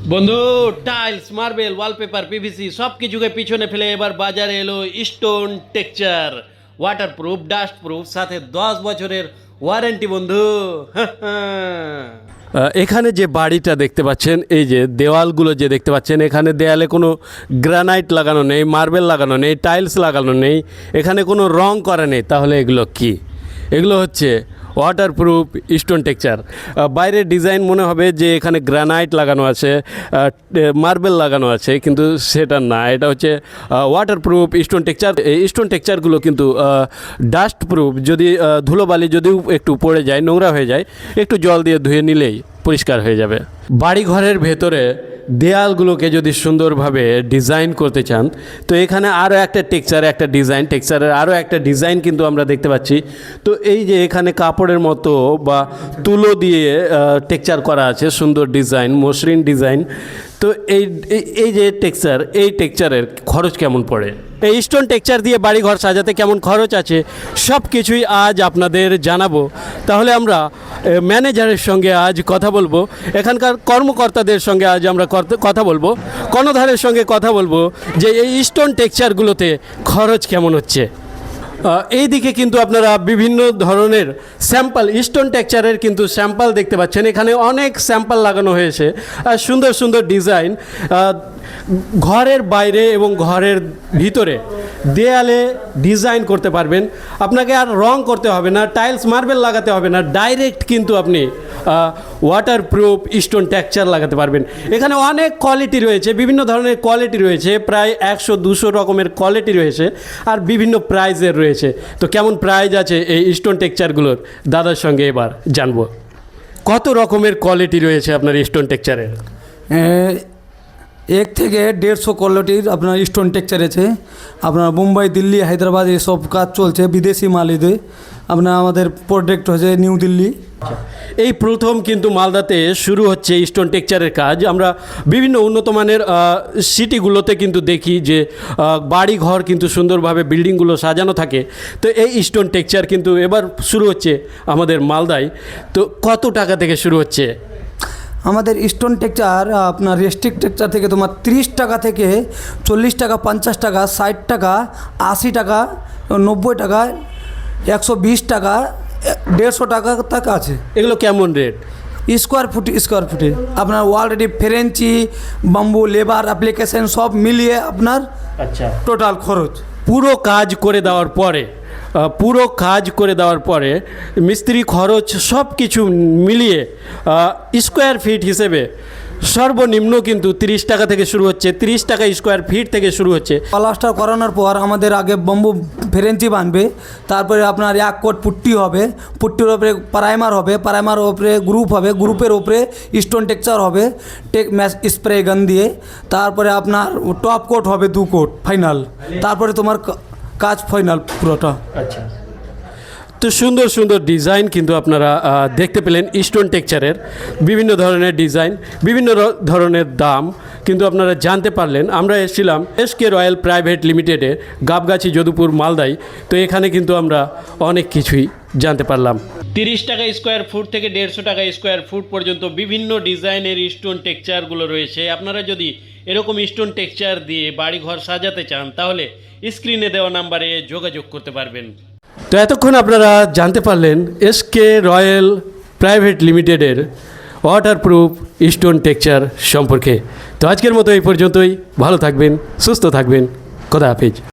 বন্ধু, tiles, marble, wallpaper, PVC সব কিছুকে পিছনে ফেলে এবার বাজারে এলো stone texture, waterproof, dust proof, সাথে 10 বছরের ওয়ারেন্টি বন্ধু। এখানে যে বাড়িটা দেখতে পাচ্ছেন, এই যে দেওয়ালগুলো যে দেখতে পাচ্ছেন, এখানে দেয়ালে কোনো গ্রানাইট লাগানো নেই, মার্বেল লাগানো নেই, টাইলস লাগানো নেই, এখানে কোনো রং করা নেই। তাহলে এগুলো কি? এগুলো হচ্ছে ওয়াটারপ্রুফ স্টোন টেক্সচার। বাইরের ডিজাইন মনে হবে যে এখানে গ্রানাইট লাগানো আছে, মার্বেল লাগানো আছে, কিন্তু সেটা না। এটা হচ্ছে ওয়াটারপ্রুফ স্টোন টেক্সচার। এই স্টোন টেক্সচারগুলো কিন্তু ডাস্ট প্রুফ। যদি ধুলোবালি যদিও একটু পড়ে যায়, নোংরা হয়ে যায়, একটু জল দিয়ে ধুয়ে নিলেই পরিষ্কার হয়ে যাবে। বাড়িঘরের ভেতরে দেয়ালগুলোকে যদি সুন্দরভাবে ডিজাইন করতে চান, তো এখানে আরও একটা টেক্সচারের আরও একটা ডিজাইন কিন্তু আমরা দেখতে পাচ্ছি। তো এই যে এখানে কাপড়ের মতো বা তুলো দিয়ে টেক্সচার করা আছে, সুন্দর ডিজাইন, মসৃণ ডিজাইন। তো এই যে এই টেক্সচারের খরচ কেমন পড়ে, এই স্টোন টেক্সচার দিয়ে বাড়িঘর সাজাতে কেমন খরচ আছে, সব কিছুই আজ আপনাদের জানাবো। তাহলে আমরা ম্যানেজারের সঙ্গে আজ কথা বলবো, এখানকার কর্মকর্তাদের সঙ্গে আজ আমরা কথা বলবো, কর্ণধারের সঙ্গে কথা বলবো যে এই স্টোন টেক্সচারগুলোতে খরচ কেমন হচ্ছে। এই দিকে কিন্তু আপনারা বিভিন্ন ধরনের স্যাম্পল, স্টোন টেক্সচারের কিন্তু স্যাম্পল দেখতে পাচ্ছেন। এখানে অনেক স্যাম্পল লাগানো হয়েছে, সুন্দর সুন্দর ডিজাইন। ঘরের বাইরে এবং ঘরের ভিতরে দেয়ালে ডিজাইন করতে পারবেন। আপনাকে আর রং করতে হবে না, টাইলস মার্বেল লাগাতে হবে না, ডাইরেক্ট কিন্তু আপনি ওয়াটারপ্রুফ স্টোন টেক্সচার লাগাতে পারবেন। এখানে অনেক কোয়ালিটি রয়েছে, বিভিন্ন ধরনের কোয়ালিটি রয়েছে, প্রায় 100-200 রকমের কোয়ালিটি রয়েছে, আর বিভিন্ন প্রাইজের রয়েছে। তো কেমন প্রাইজ আছে এই স্টোন টেক্সচারগুলোর, দাদার সঙ্গে এবার জানবো। কত রকমের কোয়ালিটি রয়েছে আপনার স্টোন টেক্সচারের? 1 থেকে 150 কোয়ালিটির আপনার স্টোন টেক্সচার আছে। আপনার মুম্বাই, দিল্লি, হায়দ্রাবাদ এসব কাজ চলছে, বিদেশি মাল এদের। আমাদের প্রোডাক্ট হচ্ছে নিউ দিল্লি। এই প্রথম কিন্তু মালদাতে শুরু হচ্ছে স্টোন টেক্সচারের কাজ। আমরা বিভিন্ন উন্নত মানের সিটিগুলোতে কিন্তু দেখি যে বাড়ি ঘর কিন্তু সুন্দরভাবে বিল্ডিংগুলো সাজানো থাকে। তো এই স্টোন টেক্সচার কিন্তু এবার শুরু হচ্ছে আমাদের মালদায়। তো কত টাকা থেকে শুরু হচ্ছে? আমাদের স্টোন টেক্সচার আপনার রেস্ট্রিক্ট টেক্সচার থেকে তোমার 30 টাকা থেকে 40 টাকা, 50 টাকা, 60 টাকা, 80 টাকা, 90 টাকা, 120 টাকা, 150 টাকা তক আছে। এগুলো কেমন রেট? স্কোয়ার ফুটে আপনার অলরেডি ফ্রেঞ্চি, বাম্বু, লেবার, অ্যাপ্লিকেশন সব মিলিয়ে আপনার টোটাল খরচ। পুরো কাজ করে দেওয়ার পরে মিস্ত্রি খরচ সব কিছু মিলিয়ে স্কোয়ার ফিট হিসেবে সর্বনিম্ন কিন্তু 30 টাকা থেকে শুরু হচ্ছে, 30 টাকা স্কোয়ার ফিট থেকে শুরু হচ্ছে। প্লাস্টার করানোর পর আমাদের আগে বাম্বু ফেরেন্সি বানবে, তারপরে আপনার 1 কোট পুট্টি হবে, পুট্টির ওপরে প্রাইমার হবে, প্রাইমার ওপরে গ্রুপ হবে, গ্রুপের ওপরে স্টোন টেক্সচার হবে স্প্রে গান দিয়ে, তারপরে আপনার টপ কোট হবে 2 কোট ফাইনাল, তারপরে তোমার কাজ ফাইনাল পুরোটা। আচ্ছা, তো সুন্দর সুন্দর ডিজাইন কিন্তু আপনারা দেখতে পেলেন স্টোন টেক্সচারের। বিভিন্ন ধরনের ডিজাইন, বিভিন্ন ধরনের দাম কিন্তু আপনারা জানতে পারলেন। আমরা এসেছিলাম এসকে রয়্যাল প্রাইভেট লিমিটেডে, গাবগাছি, যদুপুর, মালদায়। তো এখানে কিন্তু আমরা অনেক কিছুই জানতে পারলাম। 30 টাকা স্কোয়ার ফুট থেকে 150 টাকা স্কোয়ার ফুট পর্যন্ত বিভিন্ন ডিজাইনের স্টোন টেক্সচারগুলো রয়েছে। আপনারা যদি এরকম স্টোন টেক্সচার দিয়ে বাড়িঘর সাজাতে চান, তাহলে স্ক্রিনে দেওয়া নাম্বারে যোগাযোগ করতে পারবেন। তো এতক্ষণ আপনারা জানতে পারলেন এসকে রয়্যাল প্রাইভেট লিমিটেডের ওয়াটারপ্রুফ স্টোন টেক্সচার সম্পর্কে। তো আজকের মতো এই পর্যন্তই। ভালো থাকবেন, সুস্থ থাকবেন, খোদা হাফেজ।